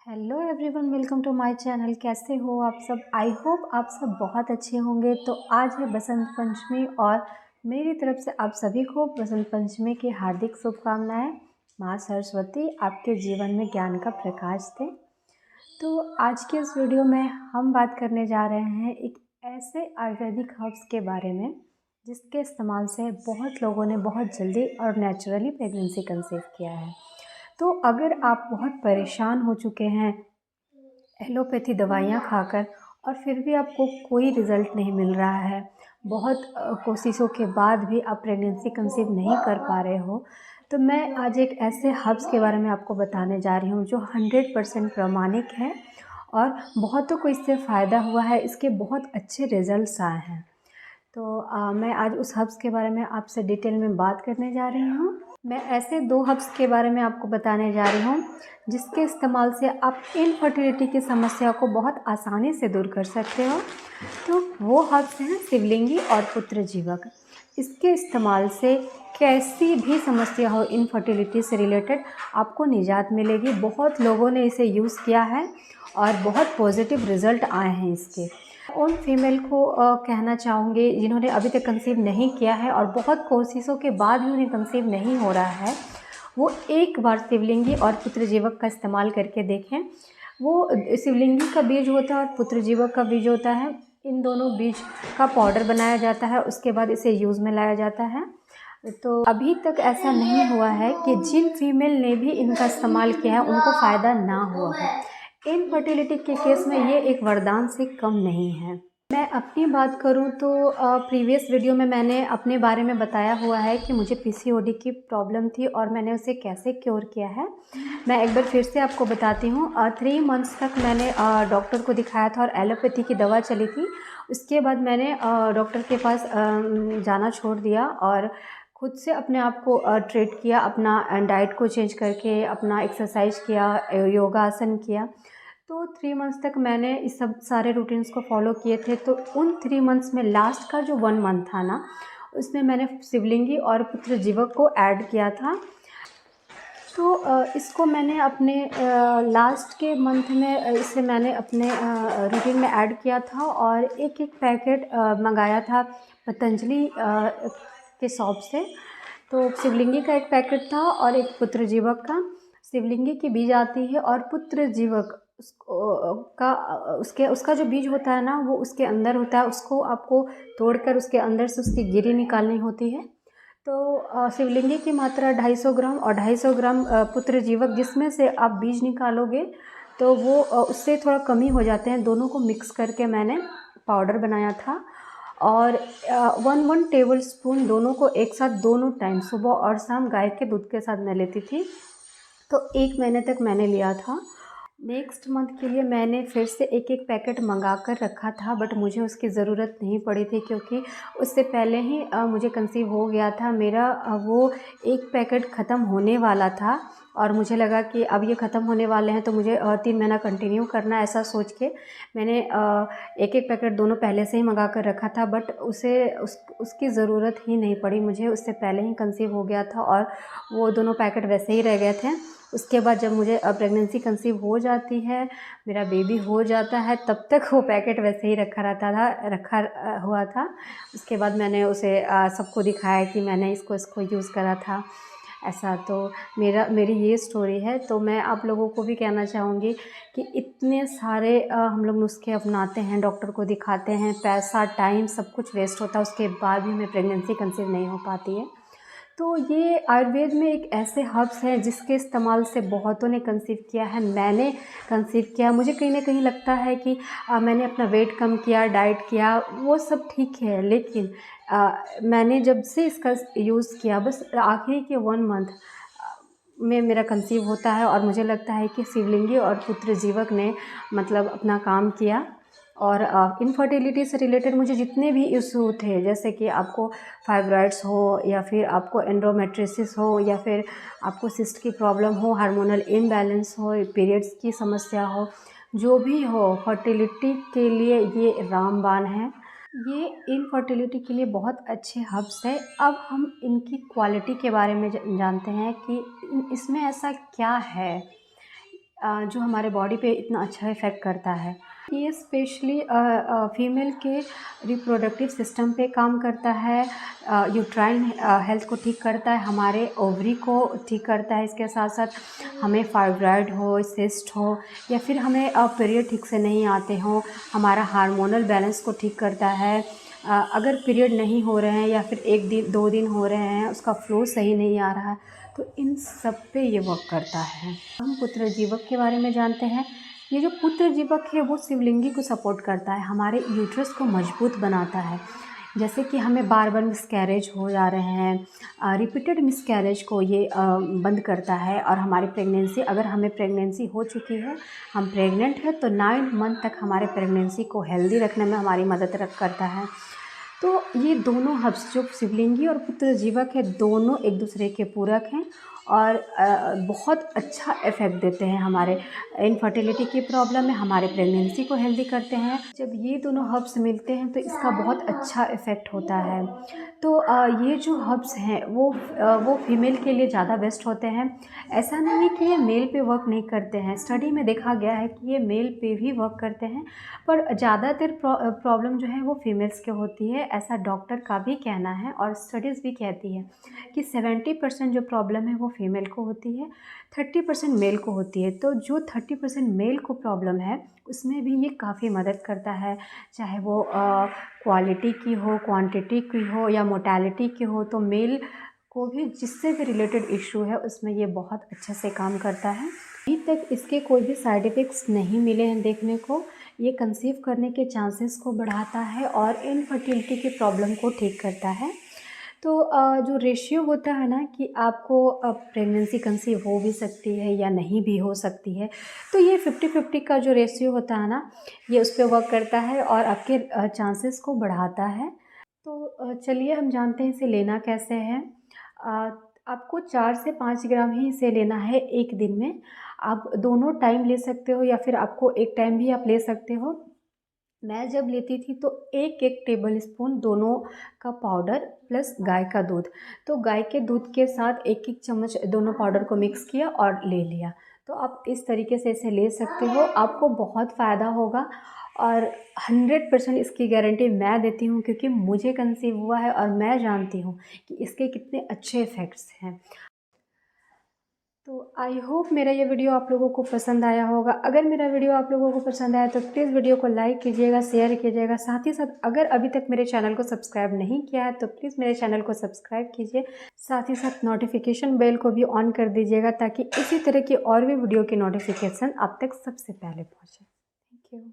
Hello everyone, welcome to my channel. कैसे हो आप सब? आई होप आप सब बहुत अच्छे होंगे। तो आज है बसंत पंचमी और मेरी तरफ से आप सभी को बसंत पंचमी की हार्दिक शुभकामनाएं। माँ सरस्वती आपके जीवन में ज्ञान का प्रकाश दें। तो आज के इस वीडियो में हम बात करने जा रहे हैं एक ऐसे आयुर्वेदिक हर्ब्स के बारे में जिसके इस्तेमाल से बहुत लोगों ने बहुत जल्दी और नेचुरली प्रेगनेंसी कंसीव किया है। तो अगर आप बहुत परेशान हो चुके हैं एलोपैथी दवाइयाँ खाकर और फिर भी आपको कोई रिज़ल्ट नहीं मिल रहा है, बहुत कोशिशों के बाद भी आप प्रेगनेंसी कंसीव नहीं कर पा रहे हो, तो मैं आज एक ऐसे हर्ब्स के बारे में आपको बताने जा रही हूँ जो 100% प्रामाणिक है और बहुतों को इससे फ़ायदा हुआ है। इसके बहुत अच्छे रिज़ल्ट्स आए हैं। तो मैं आज उस हर्ब्स के बारे में आपसे डिटेल में बात करने जा रही हूँ। मैं ऐसे 2 हर्ब्स के बारे में आपको बताने जा रही हूँ जिसके इस्तेमाल से आप इनफर्टिलिटी की समस्या को बहुत आसानी से दूर कर सकते हो। तो वो हर्ब्स हैं शिवलिंगी और पुत्रजीवक। इसके इस्तेमाल से कैसी भी समस्या हो इनफर्टिलिटी से रिलेटेड आपको निजात मिलेगी। बहुत लोगों ने इसे यूज़ किया है और बहुत पॉजिटिव रिज़ल्ट आए हैं इसके। उन फीमेल को कहना चाहूँगी जिन्होंने अभी तक कंसीव नहीं किया है और बहुत कोशिशों के बाद भी उन्हें कंसीव नहीं हो रहा है, वो एक बार शिवलिंगी और पुत्रजीवक का इस्तेमाल करके देखें। वो शिवलिंगी का बीज होता है और पुत्रजीवक का बीज होता है। इन दोनों बीज का पाउडर बनाया जाता है, उसके बाद इसे यूज़ में लाया जाता है। तो अभी तक ऐसा नहीं हुआ है कि जिन फीमेल ने भी इनका इस्तेमाल किया है उनको फ़ायदा ना हुआ हो। इनफर्टिलिटी के केस में ये एक वरदान से कम नहीं है। मैं अपनी बात करूं तो प्रीवियस वीडियो में मैंने अपने बारे में बताया हुआ है कि मुझे पीसीओडी की प्रॉब्लम थी और मैंने उसे कैसे क्योर किया है। मैं एक बार फिर से आपको बताती हूँ। 3 मंथ्स तक मैंने डॉक्टर को दिखाया था और एलोपैथी की दवा चली थी। उसके बाद मैंने डॉक्टर के पास जाना छोड़ दिया और खुद से अपने आप को ट्रीट किया, अपना डाइट को चेंज करके अपना एक्सरसाइज किया, योगासन किया। तो 3 मंथ्स तक मैंने इस सब सारे रूटीन्स को फॉलो किए थे। तो उन 3 मंथ्स में लास्ट का जो 1 मंथ था ना, उसमें मैंने शिवलिंगी और पुत्रजीवक को ऐड किया था। तो इसको मैंने अपने लास्ट के मंथ में इसे मैंने अपने रूटीन में ऐड किया था और एक-एक पैकेट मंगाया था पतंजलि के शॉप से। तो शिवलिंगी का एक पैकेट था और एक पुत्रजीवक का। शिवलिंगी की बीज आती है और पुत्रजीवक उसका जो बीज होता है ना, वो उसके अंदर होता है। उसको आपको तोड़कर उसके अंदर से उसकी गिरी निकालनी होती है। तो शिवलिंगी की मात्रा 250 ग्राम और 250 ग्राम पुत्रजीवक, जिसमें से आप बीज निकालोगे तो वो उससे थोड़ा कम ही हो जाते हैं। दोनों को मिक्स करके मैंने पाउडर बनाया था और 1 टेबल स्पून दोनों को एक साथ दोनों टाइम सुबह और शाम गाय के दूध के साथ मैं लेती थी। तो 1 महीने तक मैंने लिया था। नेक्स्ट मंथ के लिए मैंने फिर से एक-एक पैकेट मंगा कर रखा था, बट मुझे उसकी ज़रूरत नहीं पड़ी थी क्योंकि उससे पहले ही मुझे कंसीव हो गया था। मेरा वो एक पैकेट ख़त्म होने वाला था और मुझे लगा कि अब ये ख़त्म होने वाले हैं तो मुझे 3 महीना कंटिन्यू करना है। ऐसा सोच के मैंने एक-एक पैकेट दोनों पहले से ही मंगा कर रखा था, बट उसकी ज़रूरत ही नहीं पड़ी मुझे। उससे पहले ही कंसीव हो गया था और वो दोनों पैकेट वैसे ही रह गए थे। उसके बाद जब मुझे प्रेगनेंसी कंसीव हो जाती है, मेरा बेबी हो जाता है, तब तक वो पैकेट वैसे ही रखा हुआ था। उसके बाद मैंने उसे सबको दिखाया कि मैंने इसको यूज़ करा था। ऐसा तो मेरी ये स्टोरी है। तो मैं आप लोगों को भी कहना चाहूँगी कि इतने सारे हम लोग नुस्खे अपनाते हैं, डॉक्टर को दिखाते हैं, पैसा, टाइम सब कुछ वेस्ट होता है, उसके बाद भी हमें प्रेगनेंसी कंसीव नहीं हो पाती है। तो ये आयुर्वेद में एक ऐसे हर्ब्स हैं जिसके इस्तेमाल से बहुतों ने कंसीव किया है। मैंने कंसीव किया। मुझे कहीं न कहीं लगता है कि मैंने अपना वेट कम किया, डाइट किया, वो सब ठीक है, लेकिन मैंने जब से इसका यूज़ किया, बस आखिरी के 1 मंथ में मेरा कंसीव होता है और मुझे लगता है कि शिवलिंगी और पुत्रजीवक ने मतलब अपना काम किया। और इनफर्टिलिटी से रिलेटेड मुझे जितने भी इशू थे, जैसे कि आपको फाइब्रॉइड्स हो या फिर आपको एंडोमेट्रियोसिस हो या फिर आपको सिस्ट की प्रॉब्लम हो, हार्मोनल इम्बैलेंस हो, पीरियड्स की समस्या हो, जो भी हो, फर्टिलिटी के लिए ये रामबाण है। ये इनफर्टिलिटी के लिए बहुत अच्छे हर्ब्स है। अब हम इनकी क्वालिटी के बारे में जानते हैं कि इसमें ऐसा क्या है। जो हमारे बॉडी पे इतना अच्छा इफ़ेक्ट करता है। ये स्पेशली फीमेल के रिप्रोडक्टिव सिस्टम पे काम करता है, यूट्राइन हेल्थ को ठीक करता है, हमारे ओवरी को ठीक करता है। इसके साथ साथ हमें फाइब्रॉइड हो, सिस्ट हो, या फिर हमें पीरियड ठीक से नहीं आते हों, हमारा हार्मोनल बैलेंस को ठीक करता है। अगर पीरियड नहीं हो रहे हैं या फिर 1 दिन 2 दिन हो रहे हैं, उसका फ्लो सही नहीं आ रहा है, तो इन सब पे ये वर्क करता है। हम पुत्रजीवक के बारे में जानते हैं। ये जो पुत्रजीवक है वो शिवलिंगी को सपोर्ट करता है, हमारे यूट्रस को मजबूत बनाता है। जैसे कि हमें बार बार मिसकैरेज हो जा रहे हैं, रिपीटेड मिसकैरेज को ये बंद करता है। और हमारी प्रेगनेंसी, अगर हमें प्रेगनेंसी हो चुकी है, हम प्रेग्नेंट हैं, तो 9 मंथ तक हमारे प्रेगनेंसी को हेल्दी रखने में हमारी मदद करता है। तो ये दोनों हर्ब्स जो शिवलिंगी और पुत्रजीवक है, दोनों एक दूसरे के पूरक हैं और बहुत अच्छा इफ़ेक्ट देते हैं हमारे इनफर्टिलिटी की प्रॉब्लम में, हमारे प्रेगनेंसी को हेल्दी करते हैं। जब ये दोनों हर्ब्स मिलते हैं तो इसका बहुत अच्छा इफ़ेक्ट होता है। तो ये जो हर्ब्स हैं वो फीमेल के लिए ज़्यादा बेस्ट होते हैं। ऐसा नहीं है कि ये मेल पे वर्क नहीं करते हैं, स्टडी में देखा गया है कि ये मेल पे भी वर्क करते हैं, पर ज़्यादातर प्रॉब्लम जो है वो फीमेल्स के होती है, ऐसा डॉक्टर का भी कहना है। और स्टडीज़ भी कहती है कि 70% जो प्रॉब्लम है वो फीमेल को होती है, 30% मेल को होती है। तो जो 30% मेल को प्रॉब्लम है उसमें भी ये काफ़ी मदद करता है, चाहे वो क्वालिटी की हो, क्वांटिटी की हो, या मोटालिटी की हो। तो मेल को भी जिससे भी रिलेटेड इशू है उसमें ये बहुत अच्छे से काम करता है। अभी तक इसके कोई भी साइड इफ़ेक्ट्स नहीं मिले हैं देखने को। ये कंसीव करने के चांसेस को बढ़ाता है और इनफर्टिलिटी की प्रॉब्लम को ठीक करता है। तो जो रेशियो होता है ना कि आपको प्रेगनेंसी कंसीव हो भी सकती है या नहीं भी हो सकती है, तो ये 50-50 का जो रेशियो होता है ना, ये उस पे वर्क करता है और आपके चांसेस को बढ़ाता है। तो चलिए हम जानते हैं इसे लेना कैसे है। अ, आपको 4 से 5 ग्राम ही इसे लेना है एक दिन में। आप दोनों टाइम ले सकते हो या फिर आपको एक टाइम भी आप ले सकते हो। मैं जब लेती थी तो 1-1 टेबल स्पून दोनों का पाउडर प्लस गाय का दूध, तो गाय के दूध के साथ 1-1 चम्मच दोनों पाउडर को मिक्स किया और ले लिया। तो आप इस तरीके से इसे ले सकते हो, आपको बहुत फ़ायदा होगा। और 100% इसकी गारंटी मैं देती हूँ, क्योंकि मुझे कंसीव हुआ है और मैं जानती हूँ कि इसके कितने अच्छे इफ़ेक्ट्स हैं। तो आई होप मेरा ये वीडियो आप लोगों को पसंद आया होगा। अगर मेरा वीडियो आप लोगों को पसंद आया तो प्लीज़ वीडियो को लाइक कीजिएगा, शेयर कीजिएगा। साथ ही साथ अगर अभी तक मेरे चैनल को सब्सक्राइब नहीं किया है तो प्लीज़ मेरे चैनल को सब्सक्राइब कीजिए। साथ ही साथ नोटिफिकेशन बेल को भी ऑन कर दीजिएगा, ताकि इसी तरह की और भी वीडियो की नोटिफिकेशन आप तक सबसे पहले पहुँचे। Thank you.